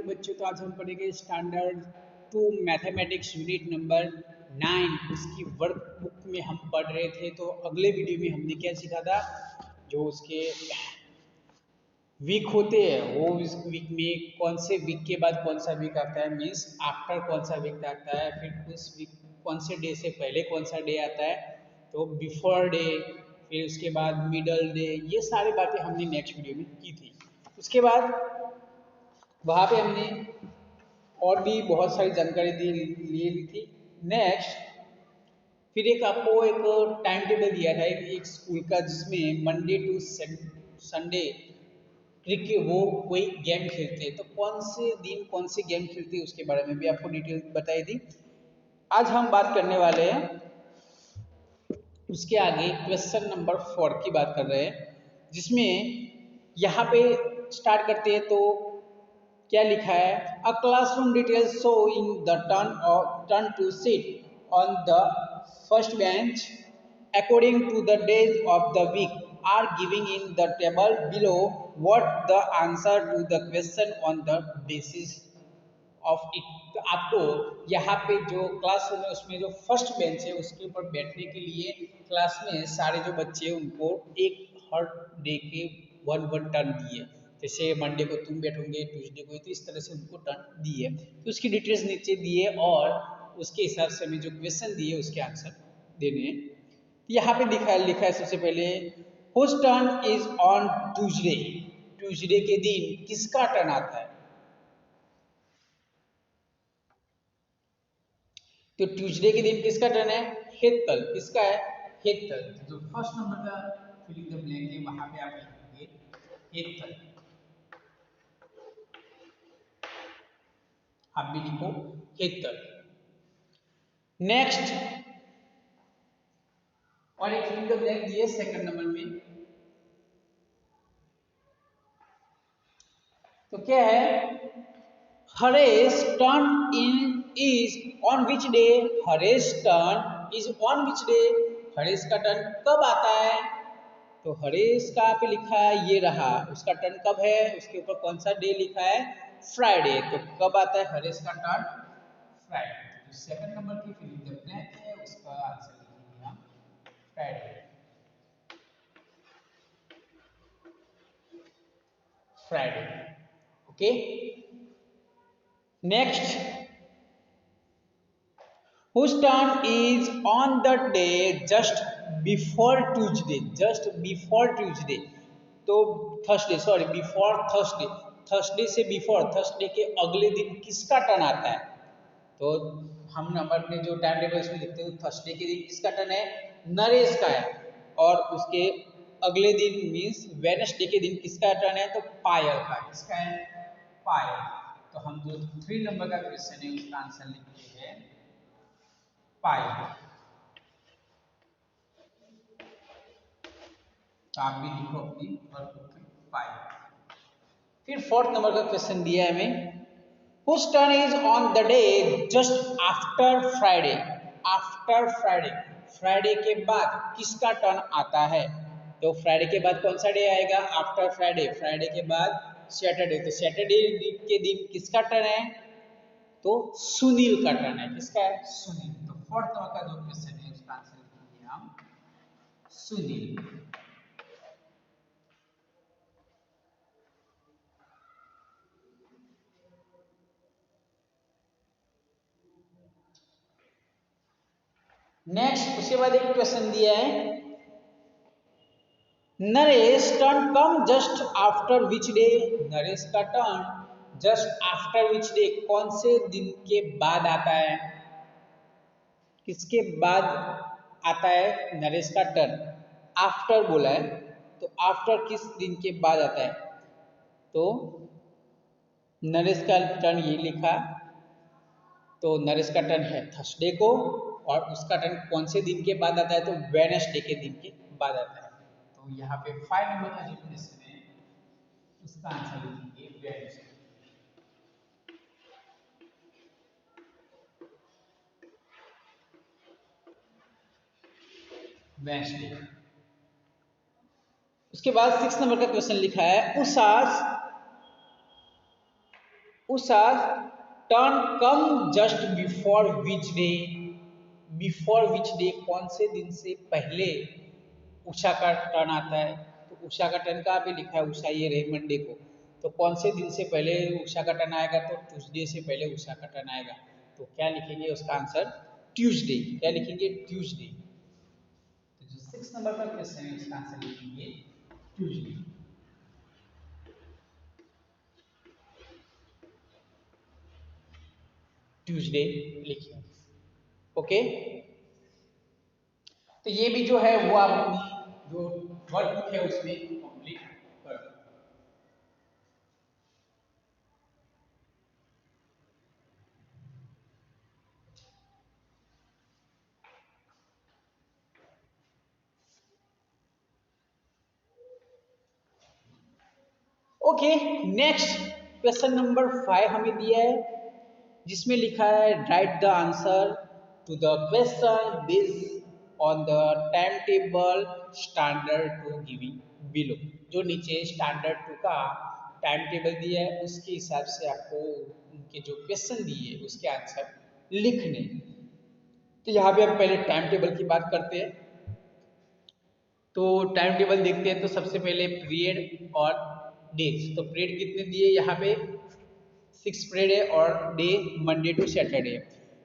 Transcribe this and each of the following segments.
बच्चों, तो आज हम पढ़ेंगे स्टैंडर्ड 2 मैथमेटिक्स यूनिट नंबर 9। उसकी वर्कबुक में हम पढ़ रहे थे। तो अगले वीडियो में हमने क्या सीखा था, जो उसके वीक होते हैं वो इस वीक में कौन से वीक के बाद कौन सा वीक आता है, मीन्स आफ्टर कौन सा वीक आता है, फिर उस वीक कौन से डे से पहले कौन सा डे आता है, तो बिफोर डे, फिर उसके बाद मिडल डे, ये सारी बातें हमने नेक्स्ट वीडियो में की थी। उसके बाद वहाँ पे हमने और भी बहुत सारी जानकारी ले ली थी। नेक्स्ट फिर एक आपको एक टाइम टेबल दिया था एक स्कूल का, जिसमें मंडे टू संडे क्रिकेट वो कोई गेम खेलते हैं, तो कौन से दिन कौन से गेम खेलते हैं उसके बारे में भी आपको डिटेल बताई थी। आज हम बात करने वाले हैं उसके आगे क्वेश्चन नंबर 4 की बात कर रहे हैं, जिसमें यहाँ पे स्टार्ट करते हैं। तो क्या लिखा है, a classroom details show in the turn to sit on the first bench according to the days of the week are giving in the table below. What the answer to the question on the basis of it? तो आपको यहाँ पे जो classroom है उसमें जो first bench है उसके ऊपर बैठने के लिए क्लास में सारे जो बच्चे उनको एक हर डे के वन वन टर्न दिए। जैसे मंडे को तुम बैठोगे, ट्यूसडे को, तो इस तरह से उनको टर्न दिए। तो उसकी डिटेल्स नीचे दिए और उसके हिसाब से हमें जो क्वेश्चन दिए उसके आंसर देने हैं। यहाँ पे लिखा है सबसे पहले, whose turn is on Tuesday. Tuesday के दिन किसका टर्न आता है? तो ट्यूसडे के दिन किसका टर्न है? हेतल। किसका है? हेतल। जो फर्स्ट नंबर का फिलिंग द ब्लैंक है वहां पे आप लिखेंगे हेतल। आप भी लिखो हेतल। नेक्स्ट और एक फिलिंग द ब्लैंक दिए सेकंड नंबर में। तो क्या है, Haresh turn in is on which day. Haresh turn is on which day. Haresh का टर्न कब आता है? तो हरेश का पे लिखा है, ये रहा उसका टर्न कब है, उसके ऊपर कौन सा डे लिखा है, फ्राइडे। तो कब आता है हरेश का टर्न? फ्राइडे। तो सेकंड नंबर की फिलिंग द ब्लैंक है, उसका आंसर लिखेंगे हम Friday. Friday. Okay. Next, whose turn is on the day just before Tuesday. just before Tuesday, तो Thursday, sorry before Thursday. Thursday से बिफोर, थर्सडे के अगले दिन किसका टर्न आता है? तो हम अपने जो टाइम टेबल इसमें लिखते हैं, थर्सडे के दिन किसका टर्न है? नरेश का है। और उसके अगले दिन मीन्स वेडनेसडे के दिन किसका टर्न है? तो पायल का। किसका है? पायल। तो हम जो 3 नंबर का क्वेश्चन है उसका आंसर लिखते हैं पायल। तो आप भी लिखो अपनी वर्कबुक में पायल। फिर फोर्थ नंबर का क्वेश्चन दिया है हमें, Whose turn is on the day just after Friday? After Friday, Friday के बाद किसका टर्न आता है? तो फ्राइडे के बाद कौन सा डे आएगा? After Friday. फ्राइडे के बाद सैटरडे। तो सैटरडे के दिन किसका टर्न है? तो सुनील का टर्न है। किसका है? सुनील। तो फोर्थ नंबर का जो क्वेश्चन है उसका आंसर लिखेंगे हम सुनील। नेक्स्ट उसके बाद एक क्वेश्चन दिया है, Naresh turn come just after which day. नरेश का turn just after which day, कौन से दिन के बाद आता है? किसके बाद आता है नरेश का टर्न? आफ्टर बोला है, तो आफ्टर किस दिन के बाद आता है? तो नरेश का टर्न ये लिखा, तो नरेश का टर्न है थर्सडे को, और उसका टर्न कौन से दिन के बाद आता है? तो वेडनेसडे के दिन के बाद आता है। तो यहाँ पे 5 नंबर का जो क्वेश्चन है उसका आंसर लिखेंगे वेडनेसडे। वेडनेसडे। उसके बाद 6 नंबर का क्वेश्चन लिखा है, Usha Usha turn come just before which day कौन से दिन से पहले उषा का टर्न आता है। तो उषा का टर्न कहाँ पे लिखा है, उषा ये रही मंडे को, तो कौन से दिन से पहले उषा का टर्न आएगा, तो ट्यूसडे से पहले उषा का टर्न आएगा। तो क्या लिखेंगे उसका आंसर, ट्यूसडे। क्या लिखेंगे, ट्यूसडे। तो जो 6 नंबर का क्वेश्चन है उसका आंसर लिखेंगे ट्यूसडे। ट्यूसडे लिखिए। ओके, तो ये भी जो है वो आप अपनी जो वर्कबुक है उसमें कंप्लीट कर दो। ओके, नेक्स्ट क्वेश्चन नंबर 5 हमें दिया है, जिसमें लिखा है write the answer to the question based on the time table standard two giving below. जो नीचे स्टैंडर्ड टू का टाइम टेबल दिया है उसके हिसाब से आपको उनके जो क्वेश्चन दिए उसके आंसर लिखने। तो यहाँ पे हम पहले टाइम टेबल की बात करते हैं। तो टाइम टेबल देखते हैं, तो सबसे पहले पीरियड और डेज। तो पीरियड कितने दिए यहाँ पे, 6 पीरियड है, और डे मंडे टू सैटरडे।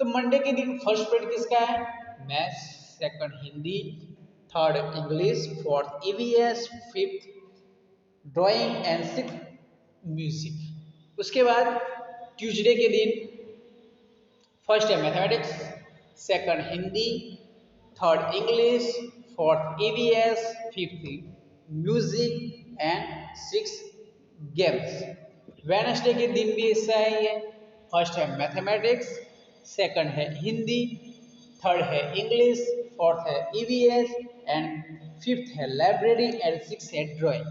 तो मंडे के दिन फर्स्ट पीरियड किसका है, maths, second Hindi, third English, fourth EVS, fifth drawing and six music. उसके बाद ट्यूसडे के दिन फर्स्ट है mathematics, second Hindi, third English, fourth EVS, fifth music and six games. Wednesday के दिन भी ऐसा ही है, फर्स्ट है मैथमेटिक्स, सेकंड है हिंदी, थर्ड है इंग्लिश, फोर्थ है ईवीएस एंड फिफ्थ है लाइब्रेरी एंड सिक्स है ड्राइंग।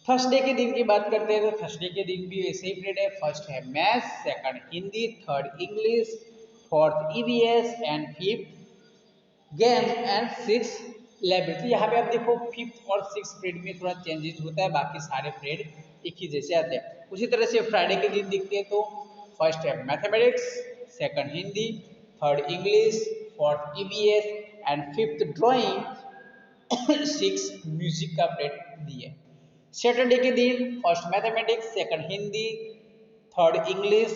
थर्सडे के दिन की बात करते हैं, तो थर्सडे के दिन भी ऐसे ही पीरियड है, फर्स्ट है maths, second Hindi, third English, fourth EVS and fifth games and six library. तो यहाँ पे आप देखो फिफ्थ और सिक्स पीरियड में थोड़ा चेंजेस होता है, बाकी सारे पीरियड एक ही जैसे आते हैं। उसी तरह से फ्राइडे के दिन देखते हैं, तो फर्स्ट है mathematics, second Hindi, third English, fourth EVS and fifth drawing, six music का पीरियड दिए। सैटरडे के दिन first mathematics, second Hindi, third English,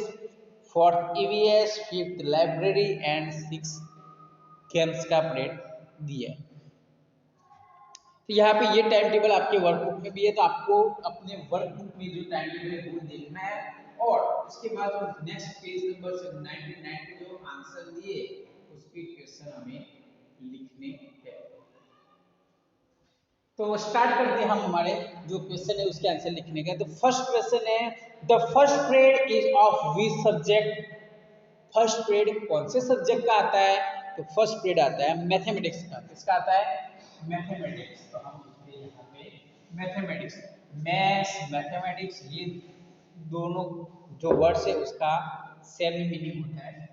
fourth EVS, fifth library and six games का पीरियड दिया है। तो यहाँ पे ये टाइम टेबल आपके वर्कबुक में भी है, तो आपको अपने वर्कबुक में जो टाइम टेबल है वो देखना है। और उसके बाद नेक्स्ट पेज नंबर 99 पे जो आंसर दिए उसके क्वेश्चन हमें लिखने हैं। तो स्टार्ट करते हैं हम हमारे जो क्वेश्चन है उसके आंसर लिखने का। तो फर्स्ट क्वेश्चन है, the first period is of which subject. First period कौन से सब्जेक्ट का आता है, तो फर्स्ट पीरियड आता है मैथमेटिक्स का। किसका आता है, मैथमेटिक्स। तो हम लिखते हैं यहाँ पे मैथमेटिक्स। मैथ्स मैथमेटिक्स ये दोनों जो वर्ड्स है उसका सेम मीनिंग होता है।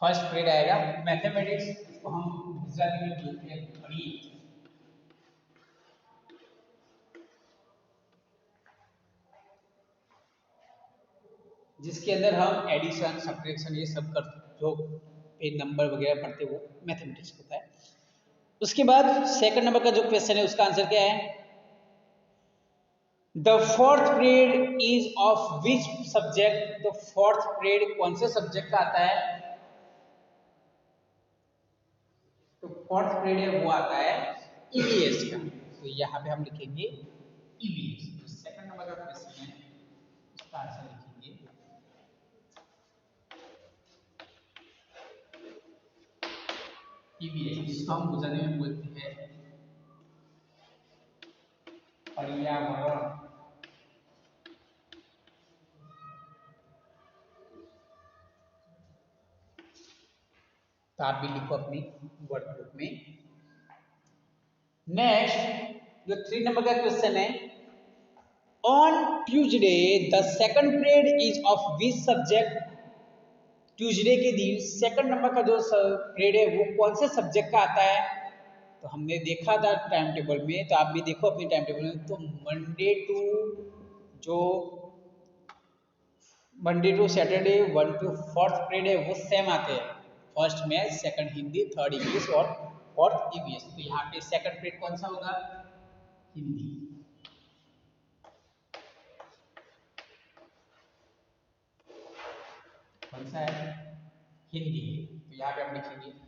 फर्स्ट पीरियड आएगा मैथमेटिक्स, इसको हम गुजराती में बोलते हैं गणित। जिसके अंदर हम एडिशन सब्ट्रैक्शन ये सब कर जो पेज नंबर वगैरह पढ़ते वो मैथमेटिक्स होता है। उसके बाद सेकंड नंबर का जो क्वेश्चन है उसका आंसर क्या है, the fourth period is of which subject. तो फोर्थ पीरियड कौन से सब्जेक्ट का आता है, तो फोर्थ पीरियड है वो आता है ईवीएस का। तो यहाँ पे हम लिखेंगे ईवीएस। तो सेकंड नंबर का क्वेश्चन है उसका आंसर लिखेंगे ईवीएस, जिसको हम गुजराती में बोलते हैं पर्यावरण। तो आप भी लिखो अपनी वर्कबुक में। नेक्स्ट जो 3 नंबर का क्वेश्चन है, on Tuesday the second period is of which subject. Tuesday के दिन सेकंड नंबर का जो पीरियड है वो कौन से सब्जेक्ट का आता है, तो हमने देखा था टाइम टेबल में, तो आप भी देखो अपने टाइम टेबल में, तो जो Monday to Saturday 1 to 4th period है वो सेम आते हैं, first math, second Hindi, third English और फोर्थ ईवीएस। तो यहाँ पे सेकंड पीरियड कौन सा होगा, हिंदी। कौन सा है, हिंदी। तो यहाँ पे हम लिखेंगे हिंदी।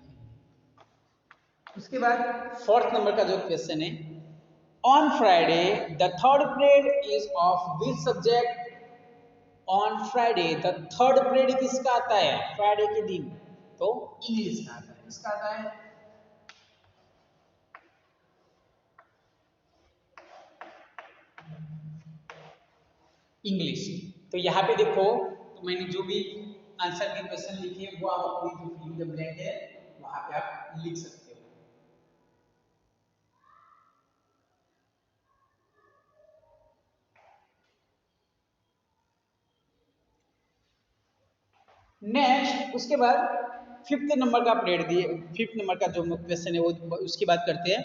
उसके बाद फोर्थ नंबर का जो क्वेश्चन है, on Friday the third period is of which subject. On Friday the third period किसका आता है, फ्राइडे के दिन, तो इंग्लिश का आता है। किसका आता है, इंग्लिश। तो यहाँ पे देखो, तो मैंने जो भी आंसर के क्वेश्चन लिखे वो आप अपनी जो फिल द ब्लैंक है वहां पे आप लिख सकते हो। नेक्स्ट उसके बाद फिफ्थ नंबर का पीरियड दिए, फिफ्थ नंबर का जो क्वेश्चन है वो उसकी बात करते हैं।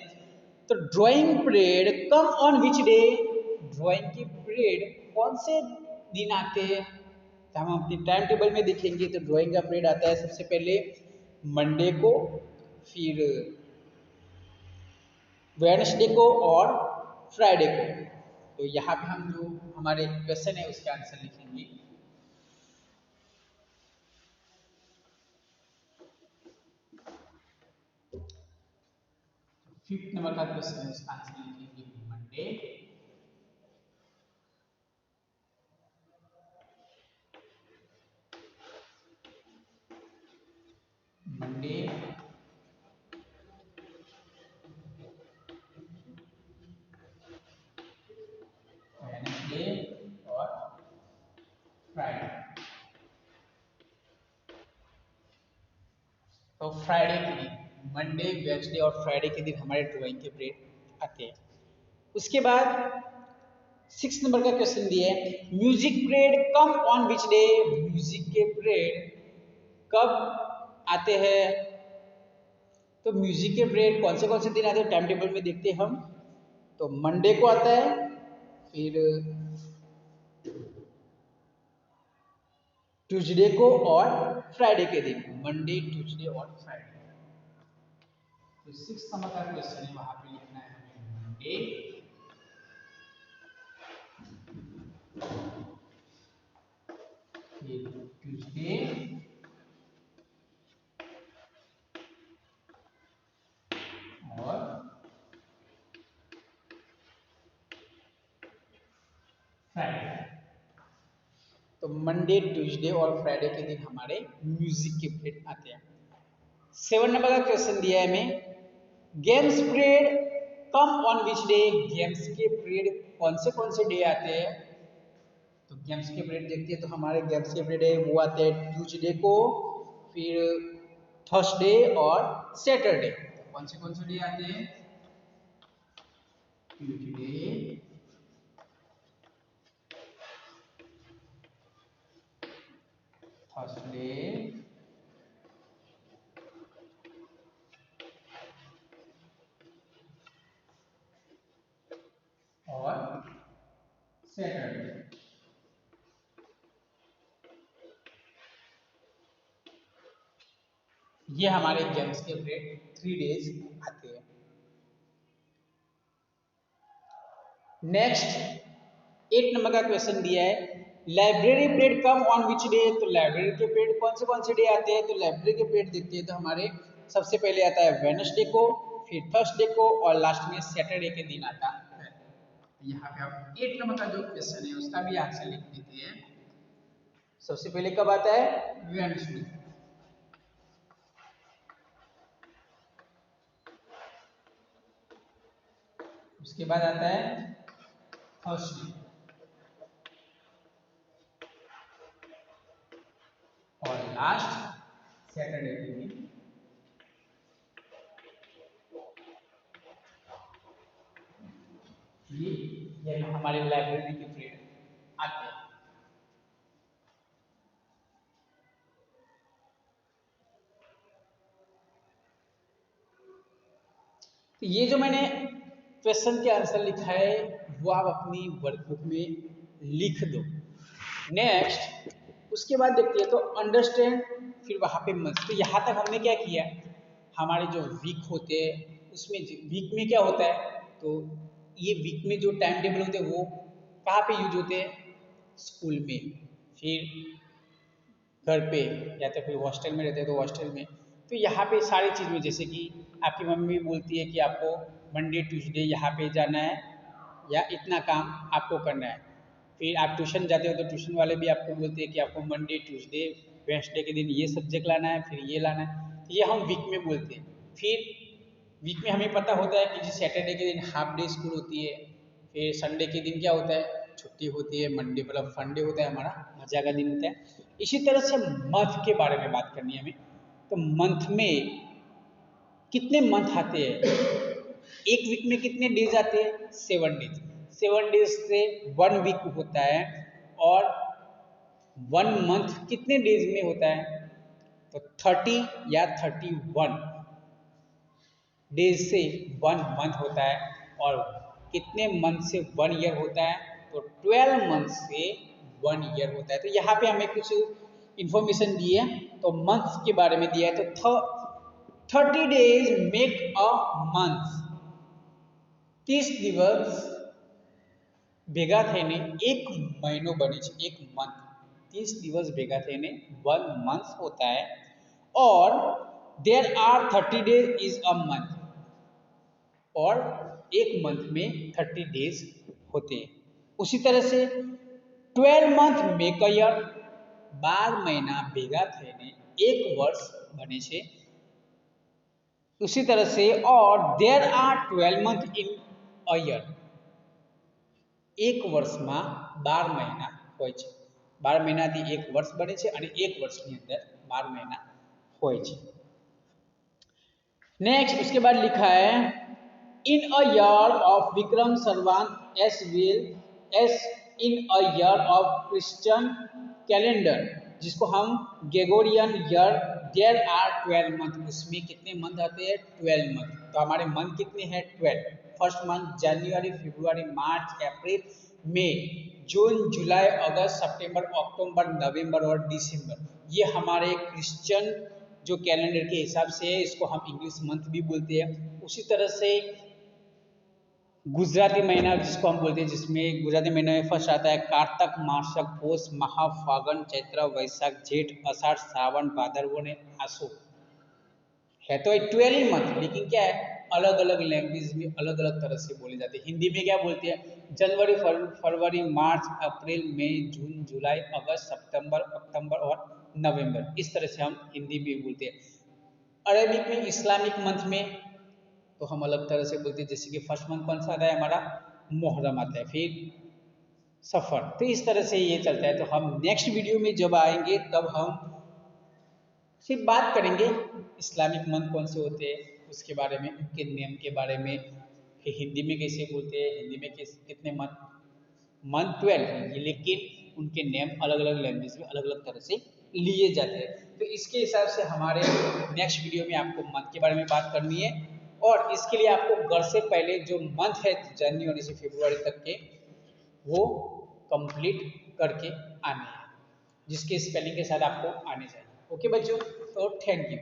तो drawing period come on which day, drawing की पीरियड कौन से दिन आते हैं, तो हम अपनी टाइम टेबल में देखेंगे। तो ड्राइंग का पीरियड आता है सबसे पहले मंडे को, फिर वेडनेसडे को और फ्राइडे को। तो यहाँ पे हम जो हमारे क्वेश्चन है उसके आंसर लिखेंगे। फिफ्थ नंबर का क्वेश्चन है उसका आंसर लिखेंगे मंडे, मंडे, वेडनेसडे और फ्राइडे। तो फ्राइडे के दिन, मंडे, वेडनेसडे और फ्राइडे के दिन हमारे ड्राइंग के पीरियड आते हैं। उसके बाद सिक्स नंबर का क्वेश्चन दिया है, music period come on which day, music के पीरियड कब आते हैं। तो म्यूजिक के पीरियड कौन से दिन आते हैं टाइम टेबल में देखते हैं हम। तो मंडे को आता है, फिर ट्यूसडे को और फ्राइडे के दिन, मंडे, ट्यूसडे और फ्राइडे। तो सिक्स नंबर का क्वेश्चन है वहां पे लिखना है हमें मंडे, फिर ट्यूसडे और फ्राइडे। तो मंडे, ट्यूसडे और फ्राइडे के दिन हमारे म्यूजिक के पीरियड आते हैं। सेवन नंबर का क्वेश्चन दिया है हमें, games period come on which day, games के पीरियड कौन से डे आते हैं। तो गेम्स के पीरियड देखते हैं, तो हमारे गेम्स के पीरियड है वो आते हैं ट्यूसडे को, फिर थर्सडे और सैटरडे। तो कौन से डे आते हैं, ट्यूसडे, थर्सडे और सैटरडे। ये हमारे गेम्स के पीरियड 3 डेज आते हैं। नेक्स्ट 8 नंबर का क्वेश्चन दिया है, library period come on which day. तो लाइब्रेरी के पीरियड कौन से डे आते हैं। तो लाइब्रेरी के पीरियड देखते हैं, तो हमारे सबसे पहले आता है वेडनेसडे को, फिर थर्सडे को और लास्ट में सैटरडे के दिन आता है। यहाँ पे आप 8 नंबर का जो क्वेश्चन है उसका भी आंसर लिख देते हैं। सबसे पहले कब आता है, वेडनेसडे, उसके बाद आता है थर्सडे और लास्ट सैटरडे के दिन। ये हमारे लाइब्रेरी के पीरियड आते हैं। तो ये जो मैंने क्वेश्चन के आंसर लिखा है वो आप अपनी वर्कबुक में लिख दो। नेक्स्ट उसके बाद देखिए तो अंडरस्टैंड, फिर वहाँ पे मस्ट। तो यहाँ तक हमने क्या किया, हमारे जो वीक होते हैं उसमें वीक में क्या होता है, तो ये वीक में जो टाइम टेबल होते हैं वो कहाँ पे यूज होते हैं, स्कूल में, फिर घर पे, या तो फिर हॉस्टल में रहते हैं तो हॉस्टल में। तो यहाँ पे सारी चीज़ में, जैसे कि आपकी मम्मी बोलती है कि आपको मंडे ट्यूसडे यहाँ पे जाना है या इतना काम आपको करना है। फिर आप ट्यूशन जाते हो तो ट्यूशन वाले भी आपको बोलते हैं कि आपको मंडे ट्यूसडे वेडनेसडे के दिन ये सब्जेक्ट लाना है, फिर ये लाना है। तो ये हम वीक में बोलते हैं। फिर वीक में हमें पता होता है कि जी सैटरडे के दिन हाफ डे स्कूल होती है, फिर संडे के दिन क्या होता है, छुट्टी होती है, मंडे मतलब फंडे होता है, हमारा मजा का दिन होता है। इसी तरह से मंथ के बारे में बात करनी है हमें। तो मंथ में कितने मंथ आते हैं, एक वीक में कितने डेज आते हैं, 7 डेज। 7 डेज से 1 वीक होता है, और 1 मंथ कितने डेज में होता है, तो 30 या 31 डेज से 1 मंथ होता है। और कितने मंथ से 1 ईयर होता है, तो 12 मंथ से 1 ईयर होता है। तो यहाँ पे हमें कुछ इंफॉर्मेशन दी है, तो मंथ्स के बारे में दिया है। तो 30 डेज मेक अ मंथ, 30 દિવસ ભેગા થઈને એક મહિનો બને છે, એક મંથ। 30 દિવસ ભેગા થઈને 1 મંથ होता है, और there are 30 days is a month, और एक मंथ में 30 डेज होते हैं। उसी तरह से 12 મંથ મેક અ યર, 12 મહિના ભેગા થઈને એક વર્ષ બને છે। उसी तरह से, और there are 12 month in a year, एक વર્ષમાં 12 મહિના હોય છે। 12 મહિનાથી એક વર્ષ બને છે, અને એક વર્ષની અંદર 12 મહિના હોય છે। नेक्स्ट उसके बाद लिखा है in a year of Vikram Samvat as well as in a year of Christian calendar, जिसको हम Gregorian year, there are 12 month, उसमें कितने मंथ आते हैं, 12 मंथ। तो हमारे मंथ कितने हैं, 12। फर्स्ट मंथ जनवरी, फरवरी, मार्च, अप्रैल, मई, जून, जुलाई, अगस्त, सितंबर, अक्टूबर, नवंबर और दिसंबर, ये हमारे क्रिश्चियन जो कैलेंडर के हिसाब से है, इसको हम इंग्लिश मंथ भी बोलते हैं। उसी तरह से गुजराती महीना जिसको हम बोलते हैं, जिसमें गुजराती महीने में फर्स्ट आता है कार्तक, मासक, पोष, महा, फागण, चैत्र, वैशाख, जेठ, अषाढ़, श्रावण, भादरवो ने आसो, है तो 12 मंथ, लेकिन क्या है, अलग अलग लैंग्वेज में अलग अलग तरह से बोले जाते हैं। हिंदी में क्या बोलते हैं, जनवरी, फरवरी, मार्च, अप्रैल, मई, जून, जुलाई, अगस्त, सितंबर, अक्टूबर और नवंबर, इस तरह से हम हिंदी में बोलते हैं। अरेबिक में, इस्लामिक मंथ में तो हम अलग तरह से बोलते हैं, जैसे कि फर्स्ट मंथ कौन सा आता है हमारा, मुहर्रम आता है, फिर सफर। तो इस तरह से ये चलता है। तो हम नेक्स्ट वीडियो में जब आएंगे तब हम सिर्फ बात करेंगे इस्लामिक मंथ कौन से होते हैं, उसके बारे में, उनके नेम के बारे में, फिर हिंदी में कैसे बोलते हैं, हिंदी में कितने मंथ, मंथ 12 है, लेकिन उनके नेम अलग अलग लैंग्वेज में अलग अलग तरह से लिए जाते हैं। तो इसके हिसाब से हमारे नेक्स्ट वीडियो में आपको मंथ के बारे में बात करनी है, और इसके लिए आपको घर से पहले जो मंथ है जनवरी से फरवरी तक के, वो कंप्लीट करके आने हैं, जिसके स्पेलिंग के साथ आपको आने चाहिए। ओके बच्चों, तो थैंक यू।